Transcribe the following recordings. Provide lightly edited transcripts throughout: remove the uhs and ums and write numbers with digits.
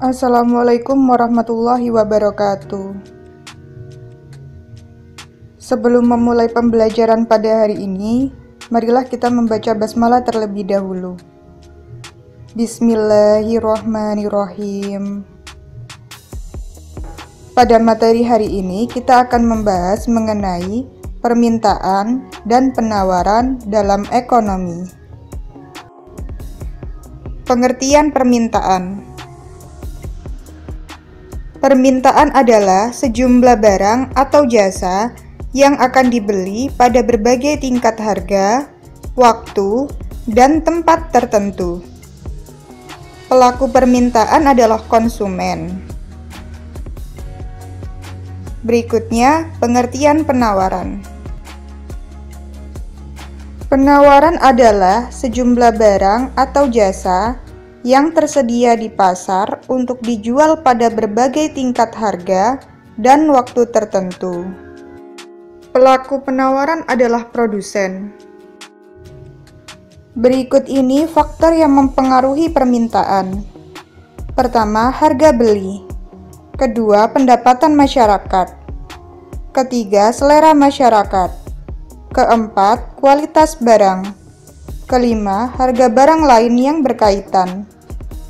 Assalamualaikum warahmatullahi wabarakatuh. Sebelum memulai pembelajaran pada hari ini, marilah kita membaca basmalah terlebih dahulu. Bismillahirrahmanirrahim. Pada materi hari ini, kita akan membahas mengenai permintaan dan penawaran dalam ekonomi. Pengertian permintaan. Permintaan adalah sejumlah barang atau jasa yang akan dibeli pada berbagai tingkat harga, waktu, dan tempat tertentu. Pelaku permintaan adalah konsumen. Berikutnya, pengertian penawaran. Penawaran adalah sejumlah barang atau jasa yang tersedia di pasar untuk dijual pada berbagai tingkat harga dan waktu tertentu. Pelaku penawaran adalah produsen. Berikut ini faktor yang mempengaruhi permintaan. Pertama, harga beli. Kedua, pendapatan masyarakat. Ketiga, selera masyarakat. Keempat, kualitas barang. Kelima, harga barang lain yang berkaitan.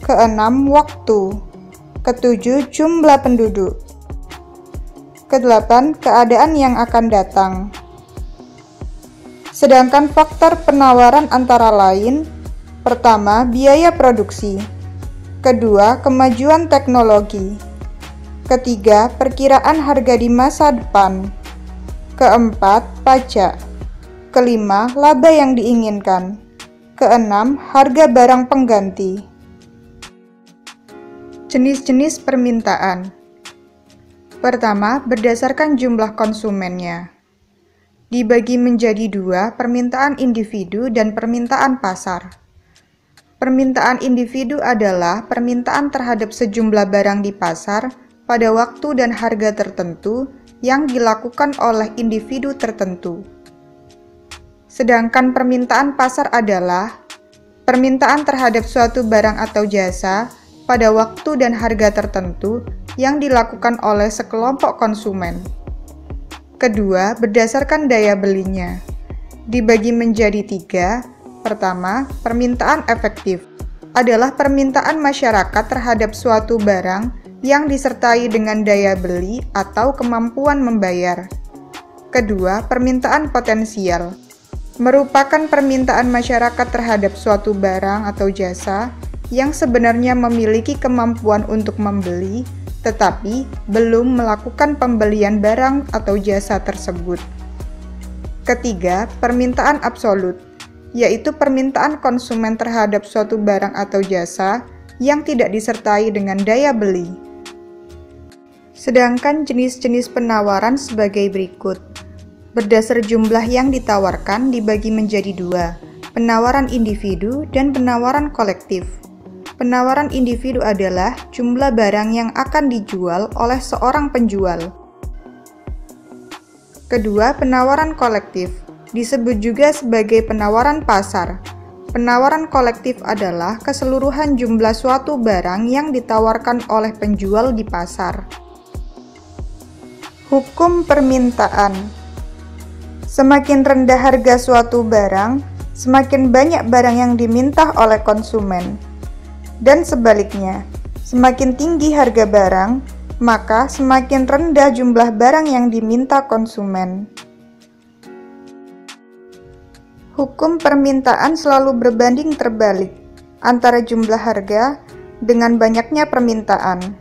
Keenam, waktu. Ketujuh, jumlah penduduk. Kedelapan, keadaan yang akan datang. Sedangkan faktor penawaran antara lain: pertama, biaya produksi. Kedua, kemajuan teknologi. Ketiga, perkiraan harga di masa depan. Keempat, pajak. Kelima, laba yang diinginkan. Keenam, harga barang pengganti. Jenis-jenis permintaan. Pertama, berdasarkan jumlah konsumennya. Dibagi menjadi dua, permintaan individu dan permintaan pasar. Permintaan individu adalah permintaan terhadap sejumlah barang di pasar pada waktu dan harga tertentu yang dilakukan oleh individu tertentu. Sedangkan permintaan pasar adalah permintaan terhadap suatu barang atau jasa pada waktu dan harga tertentu yang dilakukan oleh sekelompok konsumen. Kedua, berdasarkan daya belinya. Dibagi menjadi tiga. Pertama, permintaan efektif adalah permintaan masyarakat terhadap suatu barang yang disertai dengan daya beli atau kemampuan membayar. Kedua, permintaan potensial merupakan permintaan masyarakat terhadap suatu barang atau jasa yang sebenarnya memiliki kemampuan untuk membeli, tetapi belum melakukan pembelian barang atau jasa tersebut. Ketiga, permintaan absolut, yaitu permintaan konsumen terhadap suatu barang atau jasa yang tidak disertai dengan daya beli. Sedangkan jenis-jenis penawaran sebagai berikut. Berdasar jumlah yang ditawarkan dibagi menjadi dua, penawaran individu dan penawaran kolektif. Penawaran individu adalah jumlah barang yang akan dijual oleh seorang penjual. Kedua, penawaran kolektif, disebut juga sebagai penawaran pasar. Penawaran kolektif adalah keseluruhan jumlah suatu barang yang ditawarkan oleh penjual di pasar. Hukum permintaan. Semakin rendah harga suatu barang, semakin banyak barang yang diminta oleh konsumen. Dan sebaliknya, semakin tinggi harga barang, maka semakin rendah jumlah barang yang diminta konsumen. Hukum permintaan selalu berbanding terbalik antara jumlah harga dengan banyaknya permintaan.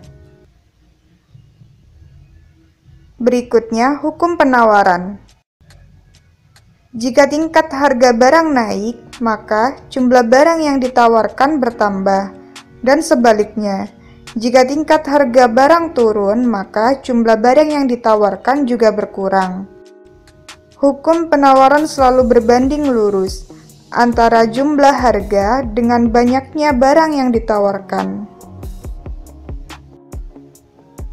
Berikutnya, hukum penawaran. Jika tingkat harga barang naik, maka jumlah barang yang ditawarkan bertambah, dan sebaliknya, jika tingkat harga barang turun, maka jumlah barang yang ditawarkan juga berkurang. Hukum penawaran selalu berbanding lurus antara jumlah harga dengan banyaknya barang yang ditawarkan.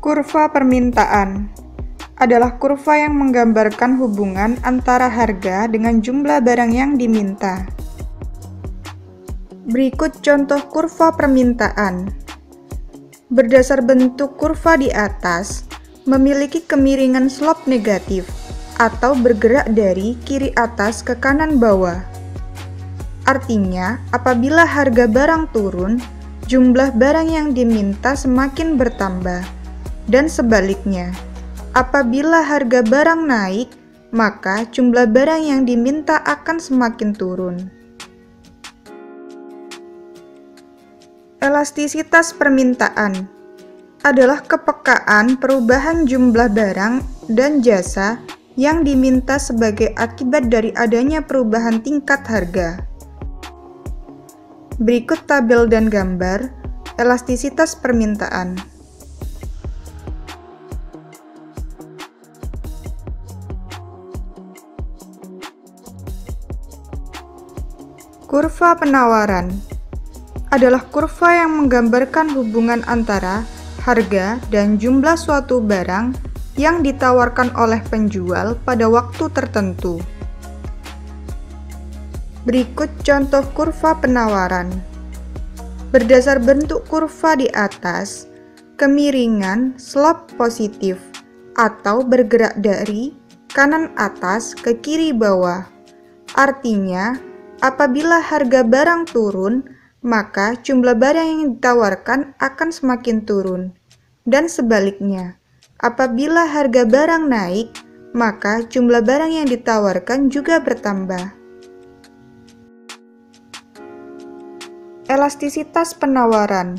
Kurva permintaan adalah kurva yang menggambarkan hubungan antara harga dengan jumlah barang yang diminta. Berikut contoh kurva permintaan. Berdasar bentuk kurva di atas, memiliki kemiringan slope negatif atau bergerak dari kiri atas ke kanan bawah. Artinya, apabila harga barang turun, jumlah barang yang diminta semakin bertambah, dan sebaliknya. Apabila harga barang naik, maka jumlah barang yang diminta akan semakin turun. Elastisitas permintaan adalah kepekaan perubahan jumlah barang dan jasa yang diminta sebagai akibat dari adanya perubahan tingkat harga. Berikut tabel dan gambar elastisitas permintaan. Kurva penawaran adalah kurva yang menggambarkan hubungan antara harga dan jumlah suatu barang yang ditawarkan oleh penjual pada waktu tertentu. Berikut contoh kurva penawaran. Berdasar bentuk kurva di atas, kemiringan slope positif atau bergerak dari kanan atas ke kiri bawah. Artinya, apabila harga barang turun, maka jumlah barang yang ditawarkan akan semakin turun. Dan sebaliknya, apabila harga barang naik, maka jumlah barang yang ditawarkan juga bertambah. Elastisitas penawaran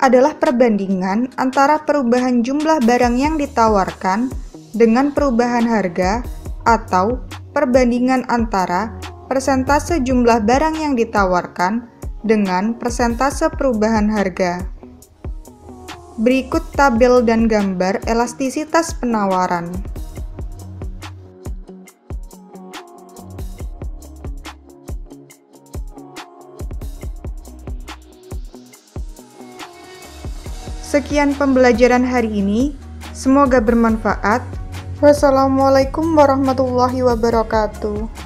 adalah perbandingan antara perubahan jumlah barang yang ditawarkan dengan perubahan harga atau perbandingan antara persentase jumlah barang yang ditawarkan dengan persentase perubahan harga. Berikut tabel dan gambar elastisitas penawaran. Sekian pembelajaran hari ini, semoga bermanfaat. Wassalamualaikum warahmatullahi wabarakatuh.